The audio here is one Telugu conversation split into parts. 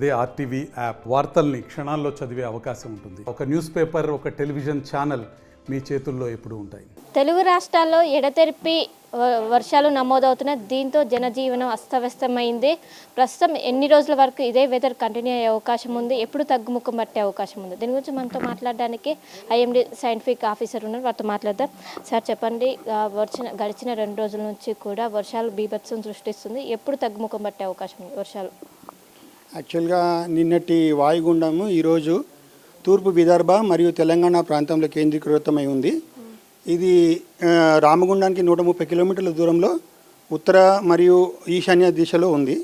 అదే ఆర్టీవీ యాప్ వార్తల్ని క్షణాల్లో చదివే అవకాశం ఉంటుంది. ఒక న్యూస్ పేపర్, ఒక టెలివిజన్ ఛానల్ మీ చేతుల్లో ఎప్పుడూ ఉంటాయి. తెలుగు రాష్ట్రాల్లో ఎడతెరిపి వర్షాలు నమోదవుతున్నాయి. దీంతో జనజీవనం అస్తవ్యస్తమైంది. ప్రస్తుతం ఎన్ని రోజుల వరకు ఇదే వెదర్ కంటిన్యూ అయ్యే అవకాశం ఉంది, ఎప్పుడు తగ్గుముఖం పట్టే అవకాశం ఉంది? దీని గురించి మనతో మాట్లాడడానికి ఐఎండీ సైంటిఫిక్ ఆఫీసర్ ఉన్నారు, వారితో మాట్లాడదాం. సార్ చెప్పండి, గడిచిన 2 రోజుల నుంచి కూడా వర్షాలు బీభత్సం సృష్టిస్తుంది. ఎప్పుడు తగ్గుముఖం పట్టే అవకాశం ఉంది వర్షాలు? యాక్చువల్గా నిన్నటి వాయుగుండము ఈరోజు తూర్పు విదర్భ మరియు తెలంగాణ ప్రాంతంలో కేంద్రీకృతమై ఉంది. ఇది రామగుండానికి 130 కిలోమీటర్ల దూరంలో ఉత్తర మరియు ఈశాన్య దిశలో ఉంది.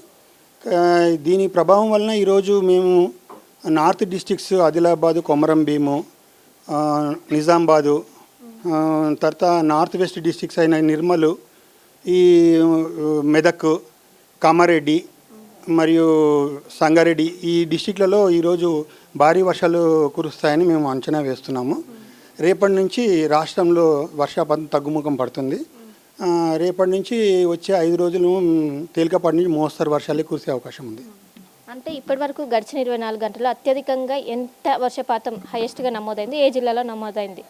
దీని ప్రభావం వలన ఈరోజు మేము నార్త్ డిస్ట్రిక్ట్స్ ఆదిలాబాదు, కొమరం భీము, నిజామాబాదు, తర్వాత నార్త్ వెస్ట్ డిస్ట్రిక్ట్స్ అయిన నిర్మల్, ఈ మెదక్, కామారెడ్డి మరియు సంగారెడ్డి ఈ డిస్టిక్లలో ఈరోజు భారీ వర్షాలు కురుస్తాయని మేము అంచనా వేస్తున్నాము. రేపటి నుంచి రాష్ట్రంలో వర్షపాతం తగ్గుముఖం పడుతుంది. రేపటి నుంచి వచ్చే 5 రోజులు తేలికపాటి నుంచి మోస్తరు వర్షాలే కురిసే అవకాశం ఉంది. అంటే ఇప్పటి వరకు గడిచిన 24 గంటల్లో అత్యధికంగా ఎంత వర్షపాతం హైయెస్ట్గా నమోదైంది? ఏ జిల్లాలో నమోదైంది?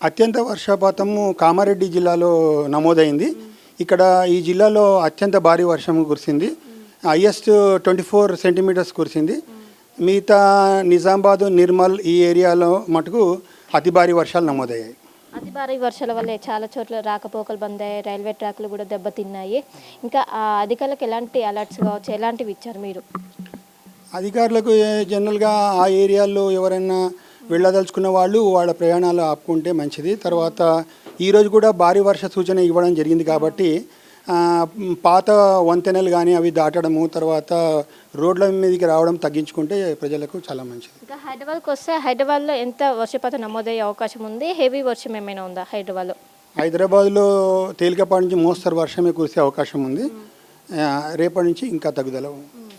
అత్యంత వర్షపాతము కామారెడ్డి జిల్లాలో నమోదైంది. ఇక్కడ ఈ జిల్లాలో అత్యంత భారీ వర్షం కురిసింది. హైయెస్ట్ 24 సెంటీమీటర్స్ కురిసింది. మిగతా నిజామాబాదు, నిర్మల్ ఈ ఏరియాలో మటుకు అతి భారీ వర్షాలు నమోదయ్యాయి. అతి భారీ వర్షాల వల్లే చాలా చోట్ల రాకపోకలు బంద్ అయ్యాయి, రైల్వే ట్రాక్లు కూడా దెబ్బతిన్నాయి. ఇంకా అధికారులకు ఎలాంటి అలర్ట్స్ కావచ్చు, ఎలాంటివి ఇచ్చారు మీరు? అధికారులకు జనరల్గా ఆ ఏరియాల్లో ఎవరైనా వెళ్ళదలుచుకున్న వాళ్ళు వాళ్ళ ప్రయాణాలు ఆపుకుంటే మంచిది. తర్వాత ఈరోజు కూడా భారీ వర్ష సూచన ఇవ్వడం జరిగింది కాబట్టి పాత వంతెనలు కానీ అవి దాటడము, తర్వాత రోడ్ల మీదకి రావడం తగ్గించుకుంటే ప్రజలకు చాలా మంచిది. ఇంకా హైదరాబాద్కి వస్తే హైదరాబాద్లో ఎంత వర్షపాతం నమోదయ్యే అవకాశం ఉంది? హెవీ వర్షం ఏమైనా ఉందా హైదరాబాద్లో? హైదరాబాద్లో తేలికపాటి నుంచి మోస్తరు వర్షమే కురిసే అవకాశం ఉంది. రేపటి నుంచి ఇంకా తగ్గుదల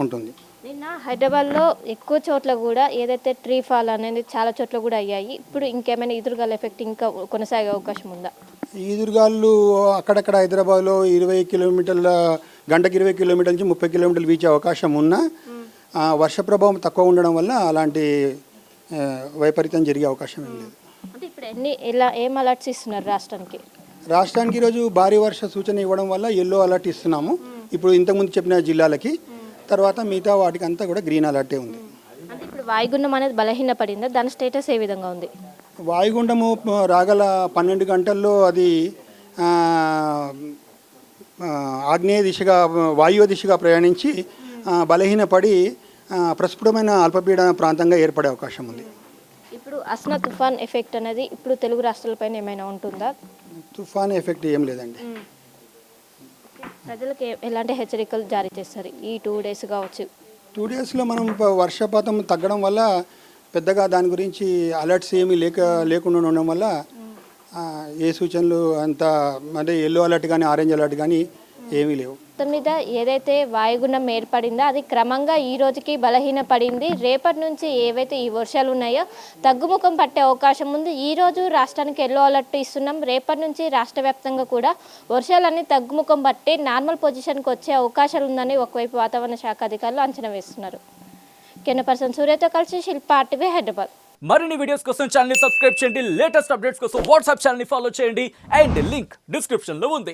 ఉంటుంది. నిన్న హైదరాబాద్లో ఎక్కువ చోట్ల కూడా ఏదైతే ట్రీ ఫాల్ అనేది చాలా చోట్ల కూడా అయ్యాయి. ఇప్పుడు ఇంకేమైనా ఎదురుగాల ఎఫెక్ట్ ఇంకా కొనసాగే అవకాశం ఉందా? ఈదురుగాళ్ళు అక్కడక్కడ హైదరాబాద్లో 20 కిలోమీటర్ల గంటకి 20 కిలోమీటర్ల నుంచి 30 కిలోమీటర్లు వీచే అవకాశం ఉన్నా వర్ష ప్రభావం తక్కువ ఉండడం వల్ల అలాంటి వైపరీత్యం జరిగే అవకాశం ఏం లేదు. అంటే ఇప్పుడు ఏం అలర్ట్స్ ఇస్తున్నారు రాష్ట్రానికి? రాష్ట్రానికి ఈరోజు భారీ వర్ష సూచన ఇవ్వడం వల్ల ఎల్లో అలర్ట్ ఇస్తున్నాము. ఇప్పుడు ఇంతకుముందు చెప్పిన జిల్లాలకి, తర్వాత మిగతా వాటికి అంతా కూడా గ్రీన్ అలర్టే ఉంది. అంటే ఇప్పుడు వాయుగుండం అనేది బలహీనపడిందా? దాని స్టేటస్ ఏ విధంగా ఉంది? వాయుగుండము రాగల 12 గంటల్లో అది ఆగ్నేయ దిశగా, వాయువ్య దిశగా ప్రయాణించి బలహీనపడి ప్రస్ఫుటమైన అల్పపీడన ప్రాంతంగా ఏర్పడే అవకాశం ఉంది. ఇప్పుడు అస్నా తుఫాన్ ఎఫెక్ట్ అనేది ఇప్పుడు తెలుగు రాష్ట్రాలపైన ఏమైనా ఉంటుందా? తుఫాన్ ఎఫెక్ట్ ఏం లేదండి. ప్రజలకు ఎలాంటి హెచ్చరికలు జారీ చేస్తారు ఈ 2 డేస్ కావచ్చు? 2 డేస్లో మనం వర్షపాతం తగ్గడం వల్ల పెద్దగా దాని గురించి అలర్ట్స్ ఏమీ లేకుండా ఉండడం వల్ల ఏ సూచనలు అంత అంటే ఎల్లో అలర్ట్ కానీ ఆరెంజ్ అలర్ట్ కానీ ఏమీ లేవు. మొత్తం మీద ఏదైతే వాయుగుండం ఏర్పడిందో అది క్రమంగా ఈ రోజుకి బలహీనపడింది. రేపటి నుంచి ఏవైతే ఈ వర్షాలు ఉన్నాయో తగ్గుముఖం పట్టే అవకాశం ఉంది. ఈ రోజు రాష్ట్రానికి ఎల్లో అలర్ట్ ఇస్తున్నాం. రేపటి నుంచి రాష్ట్ర వ్యాప్తంగా కూడా వర్షాలన్నీ తగ్గుముఖం పట్టి నార్మల్ పొజిషన్కి వచ్చే అవకాశాలు ఉందని ఒకవైపు వాతావరణ శాఖ అధికారులు అంచనా వేస్తున్నారు. కెమెరా పర్సన్ సూర్యతో కలిసి శిల్ప, ఆర్టీవీ, హైదరాబాద్. మరిన్ని వీడియోస్ కోసం ఛానల్ ని సబ్స్క్రైబ్ చేయండి. లేటెస్ట్ అప్డేట్స్ కోసం వాట్సాప్ ఛానల్ ని ఫాలో చేయండి. అండ్ లింక్ డిస్క్రిప్షన్ లో ఉంది.